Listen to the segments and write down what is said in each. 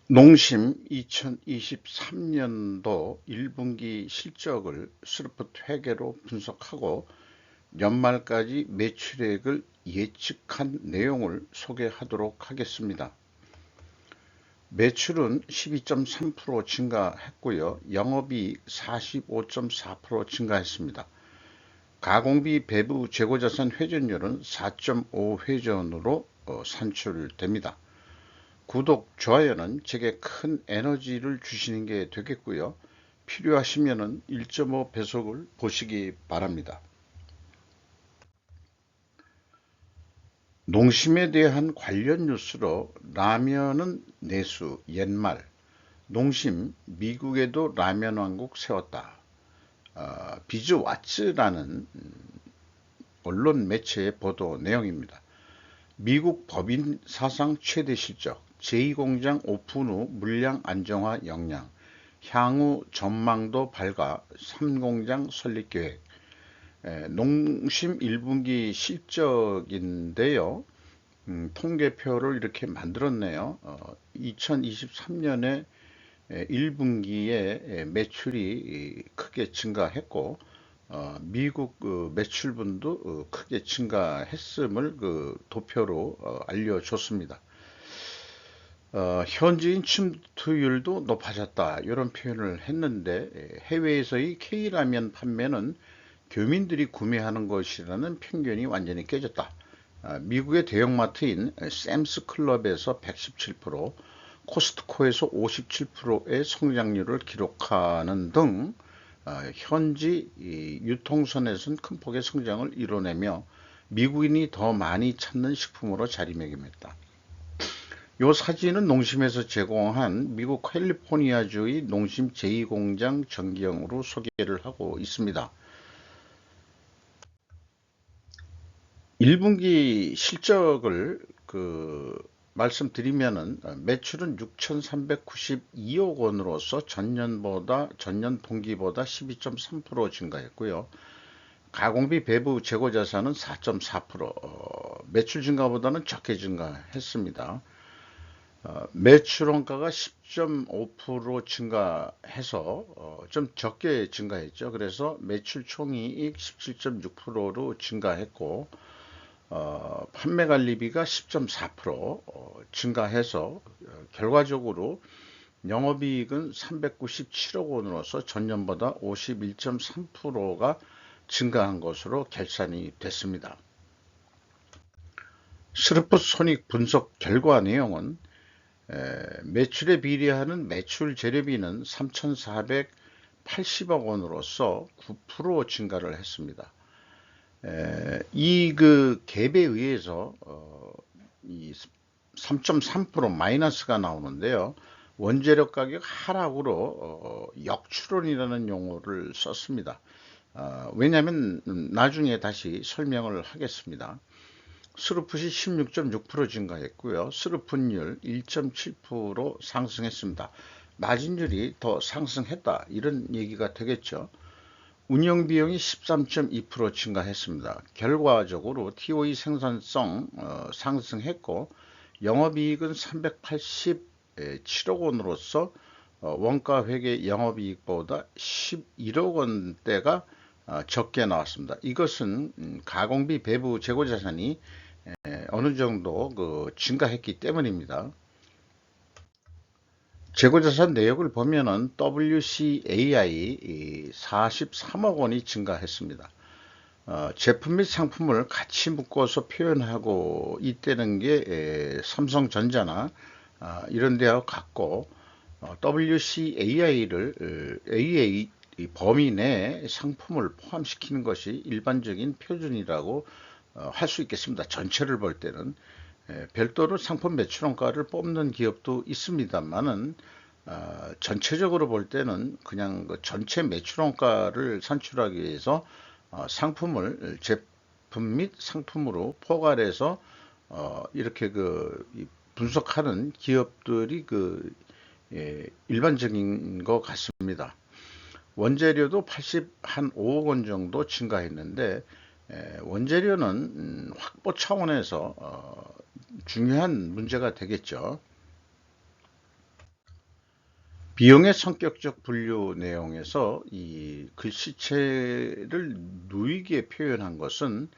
농심 2023년도 1분기 실적을 스루프 회계로 분석하고 연말까지 매출액을 예측한 내용을 소개하도록 하겠습니다. 매출은 12.3% 증가했고요. 영업이익 45.4% 증가했습니다. 가공비 배부 재고자산 회전율은 4.5회전으로 산출됩니다. 구독, 좋아요는 제게 큰 에너지를 주시는 게 되겠고요. 필요하시면 1.5배속을 보시기 바랍니다. 농심에 대한 관련 뉴스로 라면은 내수 옛말, 농심 미국에도 라면 왕국 세웠다. 비즈와츠라는 언론 매체의 보도 내용입니다. 미국 법인 사상 최대 실적, 제2공장 오픈 후 물량 안정화 역량, 향후 전망도 밝아 3공장 설립 계획. 농심 1분기 실적인데요. 통계표를 이렇게 만들었네요. 2023년에 1분기에 매출이 크게 증가했고 미국 매출분도 크게 증가했음을 도표로 알려줬습니다. 현지인 침투율도 높아졌다 이런 표현을 했는데 해외에서의 K라면 판매는 교민들이 구매하는 것이라는 편견이 완전히 깨졌다. 미국의 대형마트인 샘스 클럽에서 117%, 코스트코에서 57%의 성장률을 기록하는 등 현지 유통선에서는 큰 폭의 성장을 이뤄내며 미국인이 더 많이 찾는 식품으로 자리매김했다. 이 사진은 농심에서 제공한 미국 캘리포니아주의 농심 제2공장 전경으로 소개를 하고 있습니다. 1분기 실적을 말씀드리면은 매출은 6,392억 원으로서 전년 동기보다 12.3% 증가했고요. 가공비 배부 재고 자산은 4.4%, 매출 증가보다는 적게 증가했습니다. 매출 원가가 10.5% 증가해서 좀 적게 증가했죠. 그래서 매출 총이익 17.6%로 증가했고 판매관리비가 10.4% 증가해서 결과적으로 영업이익은 397억 원으로서 전년보다 51.3%가 증가한 것으로 결산이 됐습니다. 스루프 손익 분석 결과 내용은 매출에 비례하는 매출 재료비는 3,480억 원으로서 9% 증가를 했습니다. 이 갭에 의해서 이 3.3% 마이너스가 나오는데요. 원재료 가격 하락으로 역추론이라는 용어를 썼습니다. 왜냐하면 나중에 다시 설명을 하겠습니다. 스루풋이 16.6% 증가했고요. 스루풋율 1.7% 상승했습니다. 마진율이 더 상승했다 이런 얘기가 되겠죠. 운영비용이 13.2% 증가했습니다. 결과적으로 TOE 생산성 상승했고 영업이익은 387억 원으로서 원가회계 영업이익보다 11억 원대가 적게 나왔습니다. 이것은 가공비 배부 재고자산이 어느 정도 증가했기 때문입니다. 재고자산 내역을 보면은 WCAI 43억 원이 증가했습니다. 제품 및 상품을 같이 묶어서 표현하고 있다는 게 삼성전자나 이런 데하고 같고 WCAI를 AA 범위 내에 상품을 포함시키는 것이 일반적인 표준이라고 할 수 있겠습니다. 전체를 볼 때는 별도로 상품 매출원가를 뽑는 기업도 있습니다만은 전체적으로 볼 때는 그냥 전체 매출원가를 산출하기 위해서 상품을 제품 및 상품으로 포괄해서 이렇게 분석하는 기업들이 일반적인 것 같습니다. 원재료도 85억 원 정도 증가했는데 원재료는 확보 차원에서 중요한 문제가 되겠죠. 비용의 성격적 분류 내용에서 이 글씨체를 누이게 표현한 것은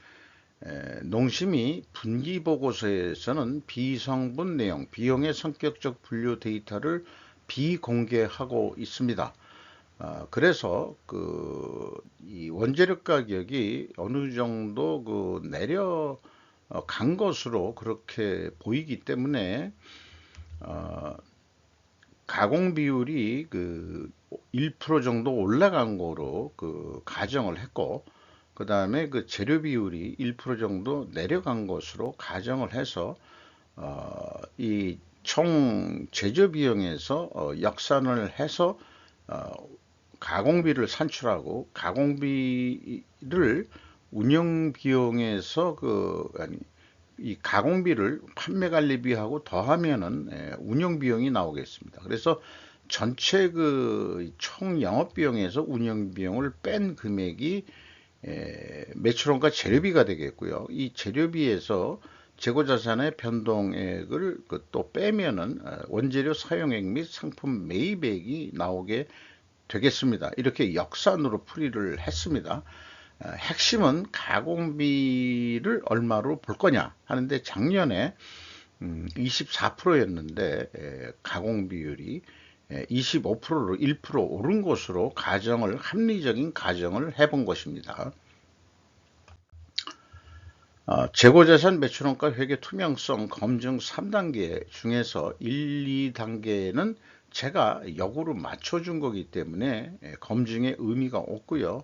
농심이 분기보고서에서는 비성분 내용, 비용의 성격적 분류 데이터를 비공개하고 있습니다. 그래서 이 원재료 가격이 어느 정도 내려간 것으로 그렇게 보이기 때문에 가공 비율이 1% 정도 올라간 거로 가정을 했고, 그 다음에 재료 비율이 1% 정도 내려간 것으로 가정을 해서 이 총 제조 비용에서 역산을 해서 가공비를 산출하고, 가공비를 운영 비용에서 이 가공비를 판매 관리비하고 더하면은 운영 비용이 나오겠습니다. 그래서 전체 총 영업 비용에서 운영 비용을 뺀 금액이 매출원가 재료비가 되겠고요. 이 재료비에서 재고자산의 변동액을 또 빼면은 원재료 사용액 및 상품 매입액이 나오게 되겠습니다. 이렇게 역산으로 풀이를 했습니다. 핵심은 가공비를 얼마로 볼 거냐 하는데, 작년에 24%였는데 가공비율이 25%로 1% 오른 것으로 합리적인 가정을 해본 것입니다. 재고자산 매출원가 회계 투명성 검증 3단계 중에서 1, 2단계는 제가 역으로 맞춰준 거기 때문에 검증의 의미가 없고요.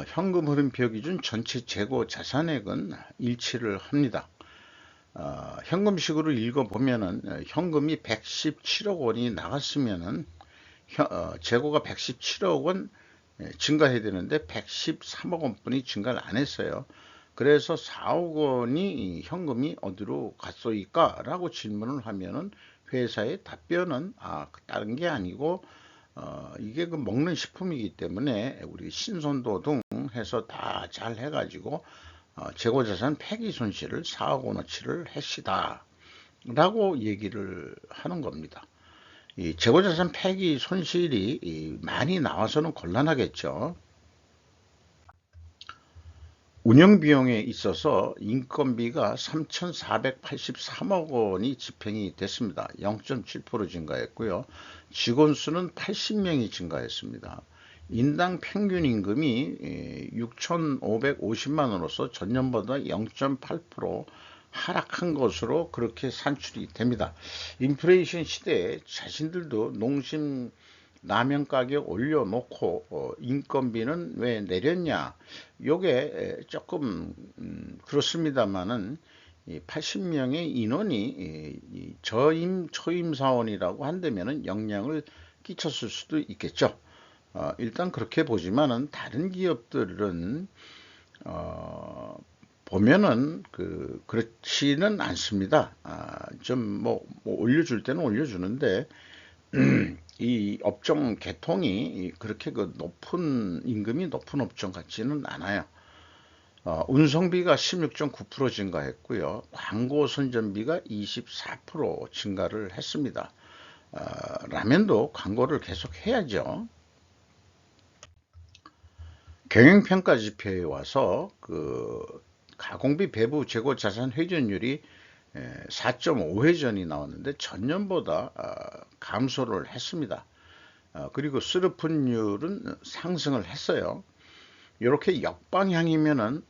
현금 흐름표 기준 전체 재고 자산액은 일치를 합니다. 현금식으로 읽어보면은 현금이 117억 원이 나갔으면은 재고가 117억 원 증가해야 되는데 113억 원뿐이 증가를 안 했어요. 그래서 4억 원이 현금이 어디로 갔소이까? 라고 질문을 하면은 회사의 답변은 다른 게 아니고 이게 먹는 식품이기 때문에 우리 신선도등 해서 다 잘 해가지고 재고자산 폐기 손실을 4억 원어치를 했시다 라고 얘기를 하는 겁니다. 이 재고자산 폐기 손실이 많이 나와서는 곤란하겠죠. 운영비용에 있어서 인건비가 3,483억 원이 집행이 됐습니다. 0.7% 증가했고요. 직원 수는 80명이 증가했습니다. 인당 평균 임금이 6,550만 원으로서 전년보다 0.8% 하락한 것으로 그렇게 산출이 됩니다. 인플레이션 시대에 자신들도 농심 라면 가격 올려놓고 인건비는 왜 내렸냐? 요게 조금 그렇습니다만은 80명의 인원이 저임 초임 사원이라고 한다면은 영향을 끼쳤을 수도 있겠죠. 일단 그렇게 보지만은 다른 기업들은 보면은 그렇지는 않습니다. 좀 올려줄 때는 올려주는데 이 업종 계통이 그렇게 높은 임금이 높은 업종 같지는 않아요. 운송비가 16.9% 증가했고요. 광고 선전비가 24% 증가를 했습니다. 라면도 광고를 계속 해야죠. 경영평가 지표에 와서 가공비 배부 재고 자산 회전율이 4.5회전이 나왔는데 전년보다 감소를 했습니다. 그리고 수르푼율은 상승을 했어요. 이렇게 역방향이면은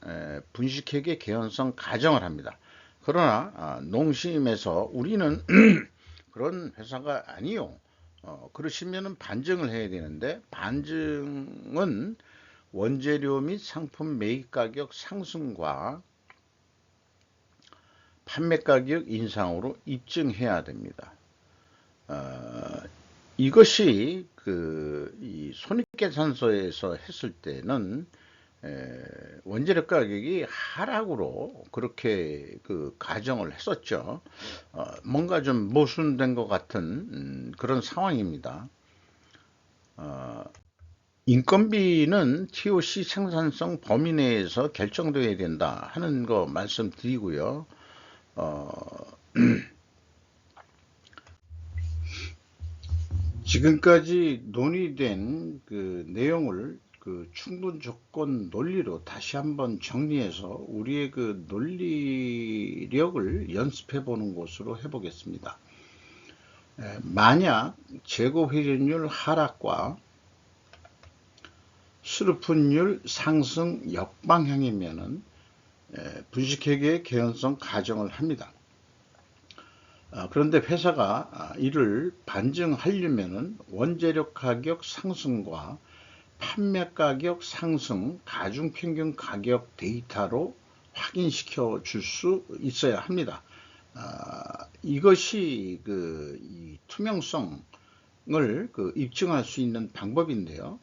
분식회계 개연성 가정을 합니다. 그러나 농심에서 우리는 그런 회사가 아니요. 그러시면은 반증을 해야 되는데, 반증은 원재료 및 상품 매입 가격 상승과 판매 가격 인상으로 입증해야 됩니다. 이것이 이 손익계산서에서 했을 때는 원재료 가격이 하락으로 그렇게 가정을 했었죠. 뭔가 좀 모순된 것 같은 그런 상황입니다. 인건비는 TOC 생산성 범위 내에서 결정되어야 된다 하는 거 말씀드리고요. 지금까지 논의된 그 내용을 그 충분 조건 논리로 다시 한번 정리해서 우리의 그 논리력을 연습해 보는 것으로 해보겠습니다. 만약 재고 회전율 하락과 수르푼율 상승 역방향이면은 분식회계의 개연성 가정을 합니다. 그런데 회사가 이를 반증하려면은 원재료 가격 상승과 판매 가격 상승 가중평균 가격 데이터로 확인시켜 줄 수 있어야 합니다. 이것이 이 투명성을 입증할 수 있는 방법인데요.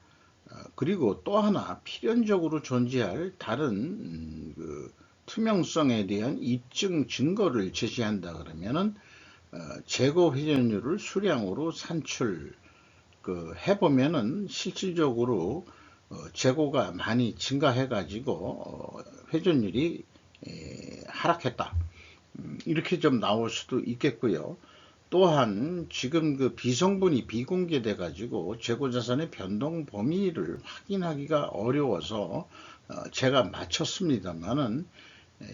그리고 또 하나 필연적으로 존재할 다른 투명성에 대한 입증 증거를 제시한다 그러면은 재고 회전율을 수량으로 산출 해보면은 실질적으로 재고가 많이 증가해 가지고 회전율이 하락했다, 이렇게 좀 나올 수도 있겠고요. 또한 지금 그 비성분이 비공개돼 가지고 재고자산의 변동 범위를 확인하기가 어려워서 제가 맞췄습니다만은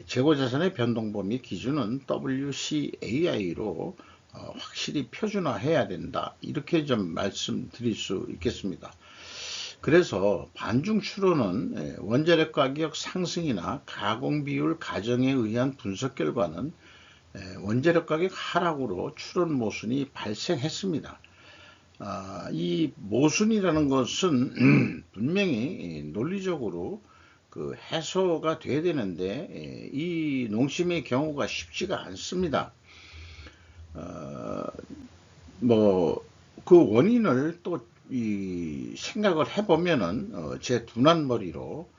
재고자산의 변동 범위 기준은 WCAI로 확실히 표준화해야 된다, 이렇게 좀 말씀드릴 수 있겠습니다. 그래서 반중 추론은 원자력 가격 상승이나 가공 비율 가정에 의한 분석 결과는 원자력 가격 하락으로 추론 모순이 발생했습니다. 이 모순이라는 것은 분명히 논리적으로 해소가 돼야 되는데 이 농심의 경우가 쉽지가 않습니다. 그 원인을 또 생각을 해보면은 제 둔한 머리로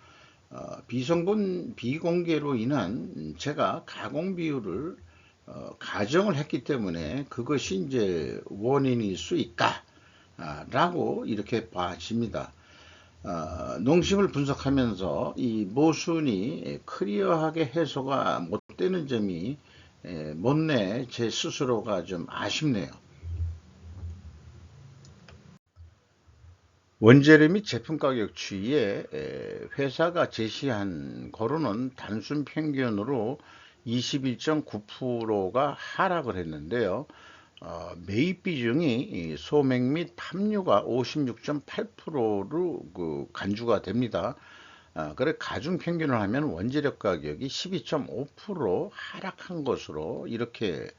비성분 비공개로 인한 제가 가공 비율을 가정을 했기 때문에 그것이 이제 원인일 수 있다 라고 이렇게 봐집니다. 농심을 분석하면서 이 모순이 클리어하게 해소가 못 되는 점이 못내 제 스스로가 좀 아쉽네요. 원재료 및 제품 가격 추이에 회사가 제시한 거로는 단순 평균으로 21.9%가 하락을 했는데요. 매입 비중이 소맥 및 팜유가 56.8%로 간주가 됩니다. 그래 가중 평균을 하면 원재료 가격이 12.5% 하락한 것으로 이렇게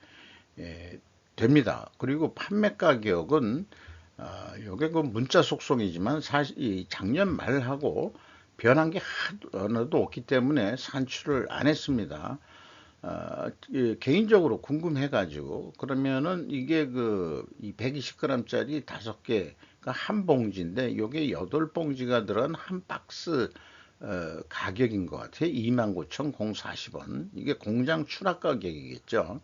됩니다. 그리고 판매 가격은 요게 문자 속성이지만 사실 작년 말하고 변한 게 하나도 없기 때문에 산출을 안 했습니다. 개인적으로 궁금해 가지고 그러면은 이게 이 120g짜리 5개가 한 봉지인데 요게 8봉지가 들어간 한 박스 가격인 것 같아요. 29,040원. 이게 공장 추락 가격이겠죠.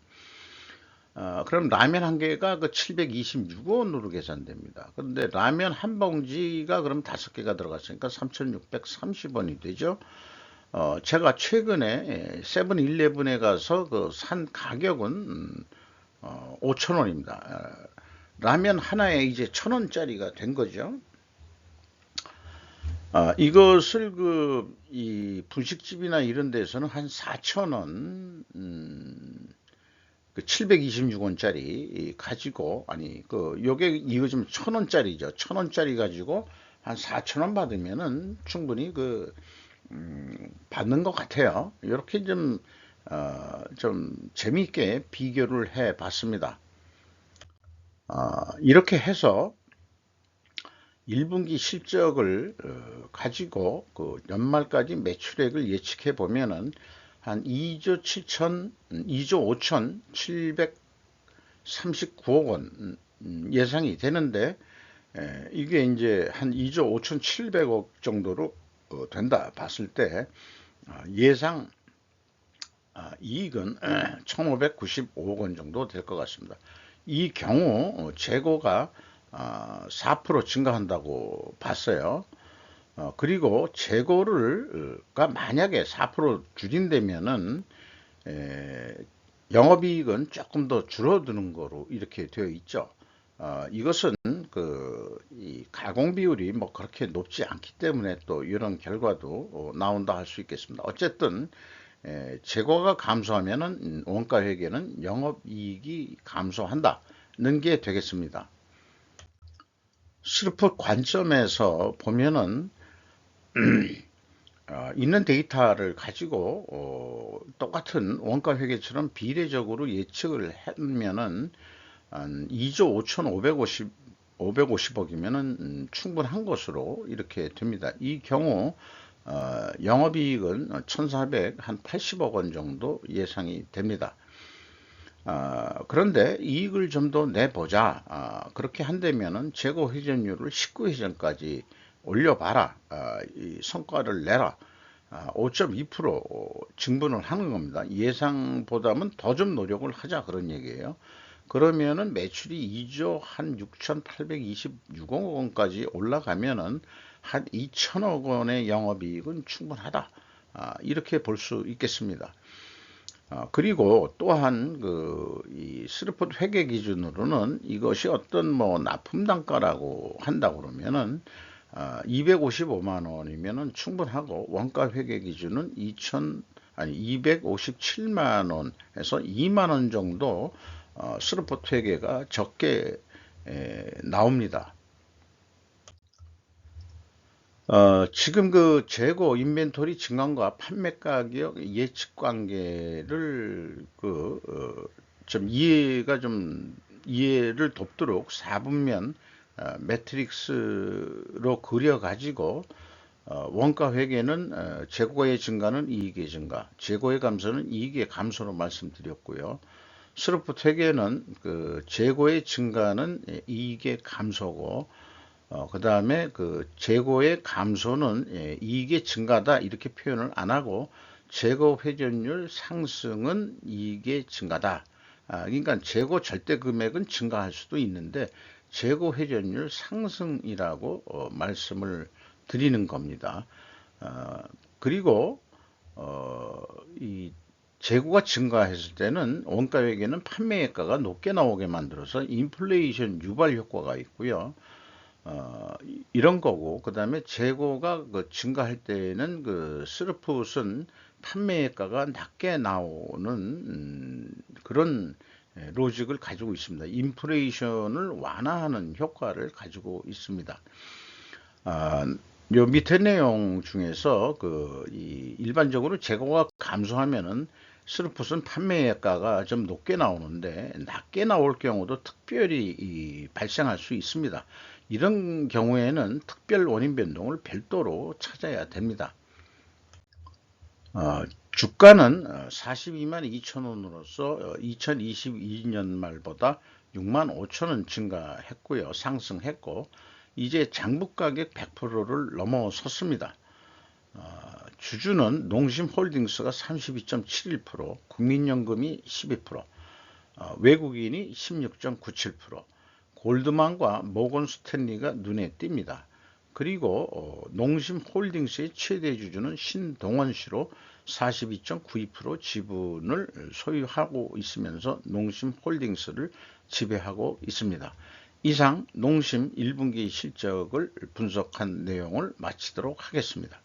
그럼 라면 한 개가 726원으로 계산됩니다. 그런데 라면 한 봉지가 그럼 5개가 들어갔으니까 3,630원이 되죠. 제가 최근에 세븐일레븐에 가서 산 가격은 5,000원입니다. 라면 하나에 이제 1,000원짜리가 된 거죠. 이것을 이 분식집이나 이런 데서는 한 4,000원, 726원짜리 가지고, 요게 이거 좀 1,000원짜리죠. 1,000원짜리 가지고 한 4,000원 받으면은 충분히 받는 것 같아요. 이렇게 좀 재미있게 비교를 해 봤습니다. 이렇게 해서 1분기 실적을 가지고 연말까지 매출액을 예측해 보면은 한 2조 5,739억 원 예상이 되는데 이게 이제 한 2조 5,700억 정도로 된다 봤을 때 예상 이익은 1,595억 원 정도 될 것 같습니다. 이 경우 재고가 4% 증가한다고 봤어요. 그리고 재고가 만약에 4% 줄인다면은 영업이익은 조금 더 줄어드는 거로 이렇게 되어 있죠. 이것은 이 가공 비율이 뭐 그렇게 높지 않기 때문에 또 이런 결과도 나온다 할 수 있겠습니다. 어쨌든 재고가 감소하면은 원가 회계는 영업이익이 감소한다는 게 되겠습니다. 스루풋 관점에서 보면은 있는 데이터를 가지고 똑같은 원가 회계처럼 비례적으로 예측을 하면은 한 2조 550억이면은 충분한 것으로 이렇게 됩니다. 이 경우 영업이익은 1,480억 원 정도 예상이 됩니다. 그런데 이익을 좀 더 내보자. 그렇게 한다면은 재고 회전율을 19회전까지 올려봐라. 이 성과를 내라. 5.2% 증분을 하는 겁니다. 예상보다는 더 좀 노력을 하자 그런 얘기예요. 그러면은 매출이 2조 한 6,826억 원까지 올라가면은 한 2천억 원의 영업이익은 충분하다. 이렇게 볼 수 있겠습니다. 그리고 또한 이 스루풋 회계 기준으로는 이것이 어떤 뭐 납품 단가라고 한다 그러면은 255만 원이면은 충분하고 원가 회계 기준은 257만 원에서 2만 원 정도 스루풋 회계가 적게 나옵니다. 지금 재고 인벤토리 증감과 판매 가격 예측 관계를 좀 이해를 돕도록 4분면 매트릭스로 그려 가지고 원가 회계는 재고의 증가는 이익의 증가, 재고의 감소는 이익의 감소로 말씀드렸고요. 스루풋 회계는 재고의 증가는 이익의 감소고 그 다음에 재고의 감소는 이익의 증가다 이렇게 표현을 안 하고 재고 회전율 상승은 이익의 증가다. 그러니까 재고 절대 금액은 증가할 수도 있는데 재고 회전율 상승이라고 말씀을 드리는 겁니다. 그리고 이 재고가 증가했을 때는 원가회계는 판매액가가 높게 나오게 만들어서 인플레이션 유발 효과가 있고요. 이런 거고, 그 다음에 재고가 증가할 때는 스루풋은 판매가가 낮게 나오는 그런 로직을 가지고 있습니다. 인플레이션을 완화하는 효과를 가지고 있습니다. 요 밑에 내용 중에서 일반적으로 재고가 감소하면은 스루풋은 판매가가 좀 높게 나오는데 낮게 나올 경우도 특별히 발생할 수 있습니다. 이런 경우에는 특별 원인 변동을 별도로 찾아야 됩니다. 주가는 42만 2천 원으로서 2022년 말보다 6만 5천 원 증가했고요. 상승했고 이제 장부가격 100%를 넘어섰습니다. 주주는 농심홀딩스가 32.71%, 국민연금이 12%, 외국인이 16.97%, 골드만과 모건 스탠리가 눈에 띕니다. 그리고 농심홀딩스의 최대 주주는 신동원 씨로 42.92% 지분을 소유하고 있으면서 농심홀딩스를 지배하고 있습니다. 이상 농심 1분기 실적을 분석한 내용을 마치도록 하겠습니다.